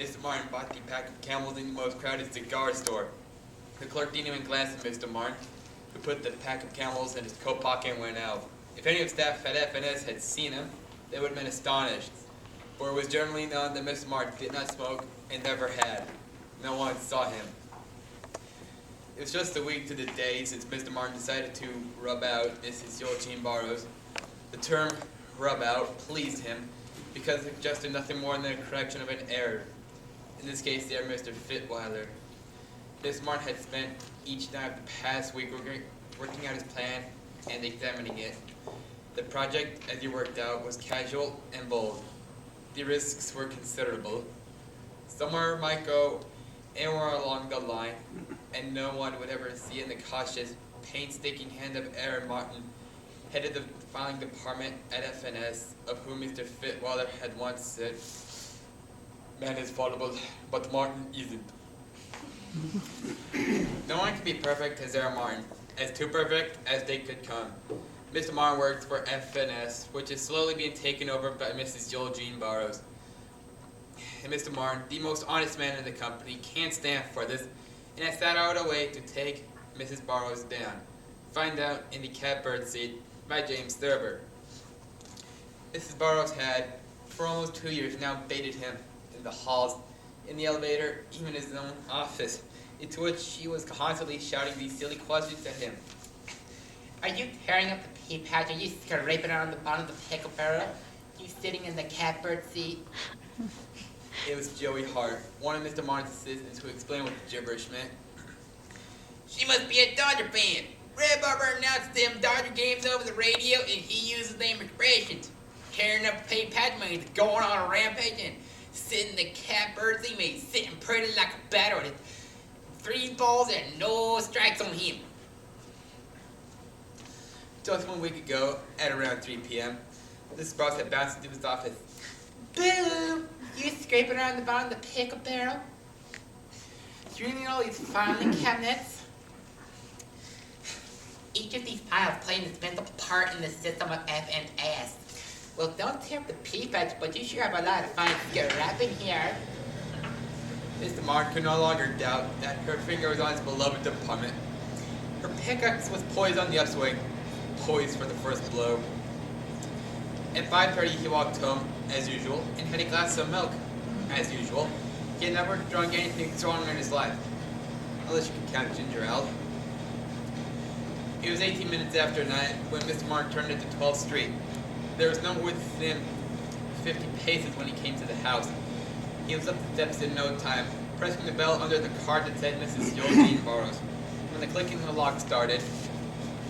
Mr. Martin bought the pack of camels in the most crowded cigar store. The clerk didn't even glance at Mr. Martin, who put the pack of camels in his coat pocket and went out. If any of staff at FNS had seen him, they would have been astonished, for it was generally known that Mr. Martin did not smoke and never had. No one saw him. It was just a week to the day since Mr. Martin decided to rub out Mrs. Eugene Burroughs. The term rub out pleased him because it suggested nothing more than a correction of an error. In this case, the error Mr. Fittweiler. Mr. Martin had spent each night of the past week working out his plan and examining it. The project, as he worked out, was casual and bold. The risks were considerable. Somewhere might go anywhere along the line, and no one would ever see it in the cautious, painstaking hand of Aaron Martin, head of the filing department at FNS, of whom Mr. Fittweiler had once said, "Man is fallible, but Martin isn't." No one could be perfect as Aaron Martin, as too perfect as they could come. Mr. Martin worked for FNS, which is slowly being taken over by Mrs. Eugene Burroughs. And Mr. Martin, the most honest man in the company, can't stand for this, and has set out a way to take Mrs. Burroughs down. Find out in the Catbird Seat by James Thurber. Mrs. Burroughs had, for almost 2 years now, baited him in the halls, in the elevator, even in his own office, into which she was constantly shouting these silly questions at him. Are you tearing up the pea patch? Are you scraping around the bottom of the pickle barrel? You sitting in the catbird seat? It was Joey Hart, one of Mr. Martin's assistants, who explained what the gibberish meant. She must be a Dodger fan. Red Barber announced them Dodger games over the radio, and he uses them expressions. Tearing up the pea patch means going on a rampage, and sitting in the catbird seat means sitting pretty like a batter with 3 balls and no strikes on him. Just 1 week ago, at around 3 p.m., Mrs. Burroughs had bounced into his office. Boo! You scraping around the bottom of the pickle barrel? You really know these filing cabinets? Each of these files play an indispensable part in the system of FNS. Well, don't tear up the pea patch, but you sure have a lot of fun scrapping here. Mr. Martin could no longer doubt that her finger was on his beloved department. Her pickaxe was poised on the upswing, poised for the first blow. At 5:30 he walked home, as usual, and had a glass of milk, as usual. He had never drunk anything stronger in his life, unless you can count ginger ale. It was 18 minutes after 9 when Mr. Martin turned into 12th Street. There was no one within 50 paces when he came to the house. He was up the steps in no time, pressing the bell under the card that said Mrs. Eugene Burroughs. When the clicking of the lock started,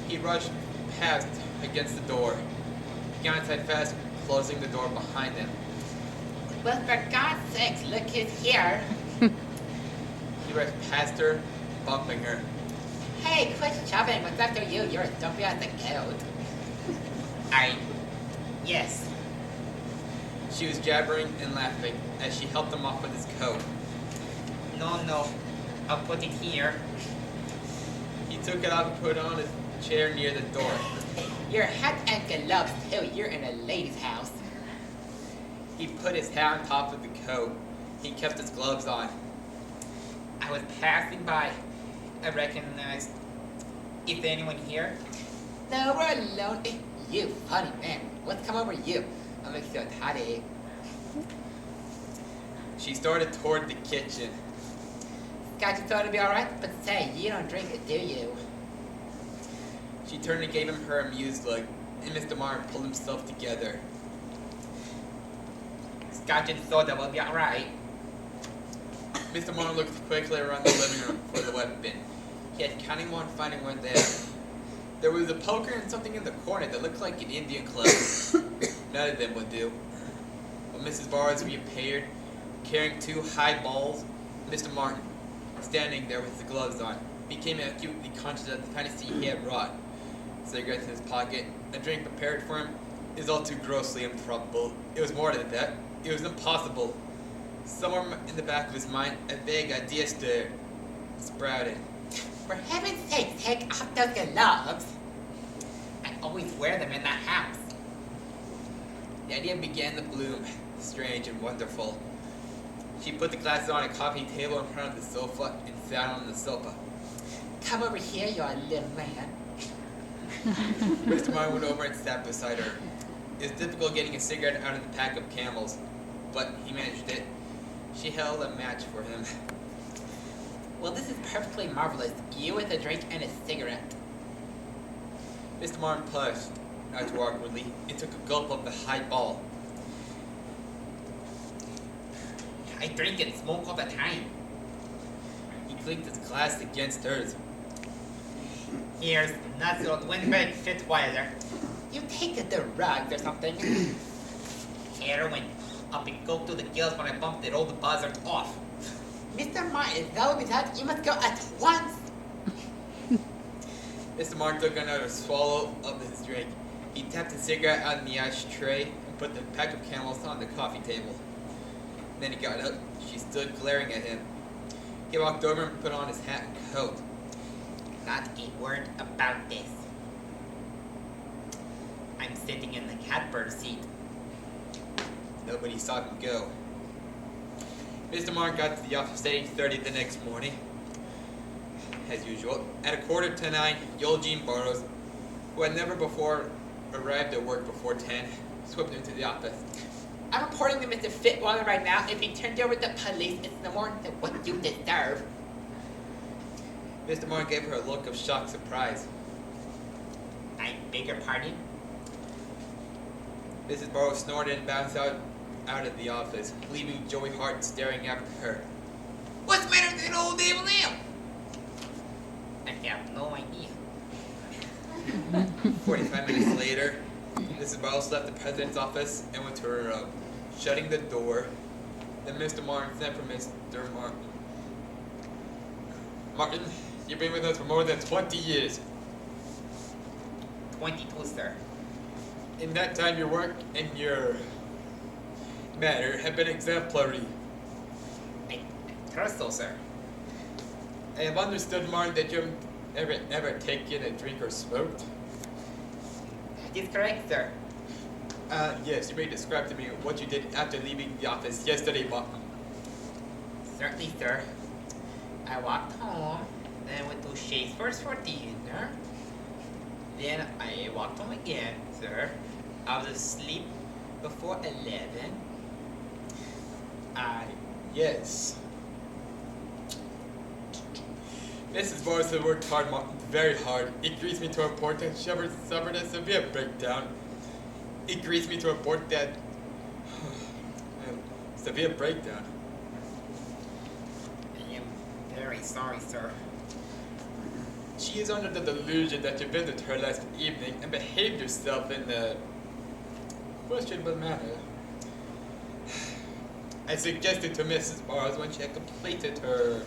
he rushed past against the door. He got inside fast, closing the door behind him. Well, for God's sakes, look who's here. He rushed past her, bumping her. Hey, quit shoving. What's after you? You're as dumpy as a goat. Yes. She was jabbering and laughing as she helped him off with his coat. No. I'll put it here. He took it off and put it on his chair near the door. Your hat and gloves, too. You're in a lady's house. He put his hat on top of the coat. He kept his gloves on. I was passing by. I recognized. Is there anyone here? No, we're alone. You funny man. What's come over you? I'm so tired. She started toward the kitchen. Scotch and soda be alright? But say, you don't drink it, do you? She turned and gave him her amused look, and Mr. Martin pulled himself together. Scotch and soda will be alright. Mr. Martin looked quickly around the living room for the weapon. He had counting one, finding one there. There was a poker and something in the corner that looked like an Indian club. None of them would do. When Mrs. Burroughs reappeared, carrying 2 high balls, Mr. Martin, standing there with his gloves on, became acutely conscious of the fantasy he had wrought. Cigarettes in his pocket, a drink prepared for him, is all too grossly improbable. It was more than that. It was impossible. Somewhere in the back of his mind, a vague idea sprouted. For heaven's sake, take off those gloves. I always wear them in the house. The idea began to bloom, strange and wonderful. She put the glasses on a coffee table in front of the sofa and sat on the sofa. Come over here, you little man. Mr. Martin went over and sat beside her. It was difficult getting a cigarette out of the pack of Camels, but he managed it. She held a match for him. Well, this is perfectly marvelous. You with a drink and a cigarette. Mr. Martin paused, not too awkwardly, and took a gulp of the highball. I drink and smoke all the time. He clinked his glass against hers. Here's nuts on windbag Fitzweiler. You take the drugs or something. Heroin. I'll be go through the gills when I bump the old buzzard off. Mr. Martin, that would be that. You must go at once. Mr. Martin took another swallow of his drink. He tapped his cigarette out in the ashtray and put the pack of Camels on the coffee table. Then he got up. She stood glaring at him. He walked over and put on his hat and coat. Not a word about this. I'm sitting in the Catbird Seat. Nobody saw him go. Mr. Martin got to the office at 8:30 the next morning. As usual, at 8:45, Eugene Burroughs, who had never before arrived at work before 10, swept into the office. I'm reporting to Mr. Fitzwater right now. If he turned over to the police, it's no more than what you deserve. Mr. Martin gave her a look of shocked surprise. I beg your pardon? Mrs. Burroughs snorted and bounced out of the office, leaving Joey Hart staring after her. What's the matter with that old devil now? I have no idea. 45 minutes later, Mrs. Burroughs left the president's office and went to her room, shutting the door. Then Mr. Martin sent for Mr. Martin. Martin, you've been with us for more than 20 years. 22, sir. In that time, your work and your manner have been exemplary. I trust so, sir. I have understood, Martin, that you haven't ever taken a drink or smoked. That is correct, sir. Yes, you may describe to me what you did after leaving the office yesterday, Martin. Certainly, sir. I walked home, then went to Shay's first for dinner. Then I walked home again, sir. I was asleep before 11. Yes. Mrs. Burroughs had worked hard, Martin, very hard. It grieves me to report that she suffered a severe breakdown. It grieves me to report that... severe breakdown. I am very sorry, sir. She is under the delusion that you visited her last evening and behaved yourself in a questionable manner. I suggested to Mrs. Burroughs when she had completed her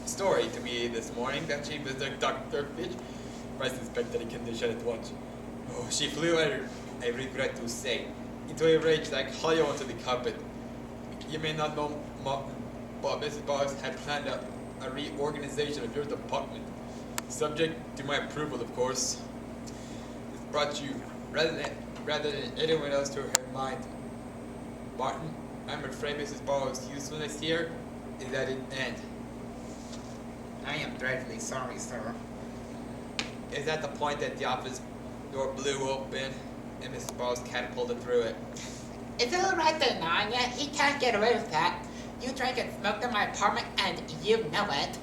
story to me this morning that she visited Dr. Fitch for I suspected a condition at once. Oh, she flew at her, I regret to say, into a rage like hollow onto the carpet. You may not know, Martin, but Mrs. Burroughs had planned a reorganization of your department, subject to my approval, of course. This brought you, rather than anyone else, to her mind. Martin, I'm afraid Mrs. Burroughs' usefulness here is at an end. I am dreadfully sorry, sir. Is at the point that the office door blew open and Mrs. Burroughs catapulted through it. It's all right there, Nanya. He can't get away with that. You drank and smoked in my apartment, and you know it.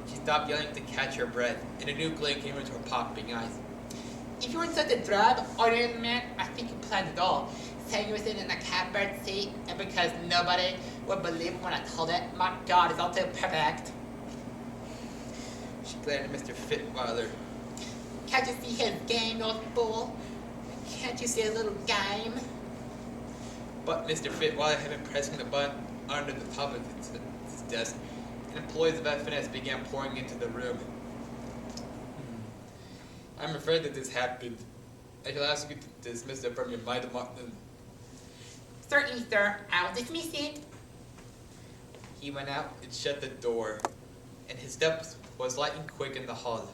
She stopped yelling to catch her breath, and a new gleam came into her popping eyes. If you weren't such a drab, ordinary man, I think you planned it all. Saying you were sitting in the catbird seat, and because nobody would believe when I told it, my God, it's all too perfect. She glared at Mr. Fitzweiler. Can't you see his game, old fool? Can't you see a little game? But Mr. Fitzweiler had been pressing the button under the top of his desk, and employees of F&S began pouring into the room. I'm afraid that this happened. I shall ask you to dismiss it from your mind, Martin. Certainly, sir. I'll dismiss it. He went out and shut the door, and his step was light and quick in the hall.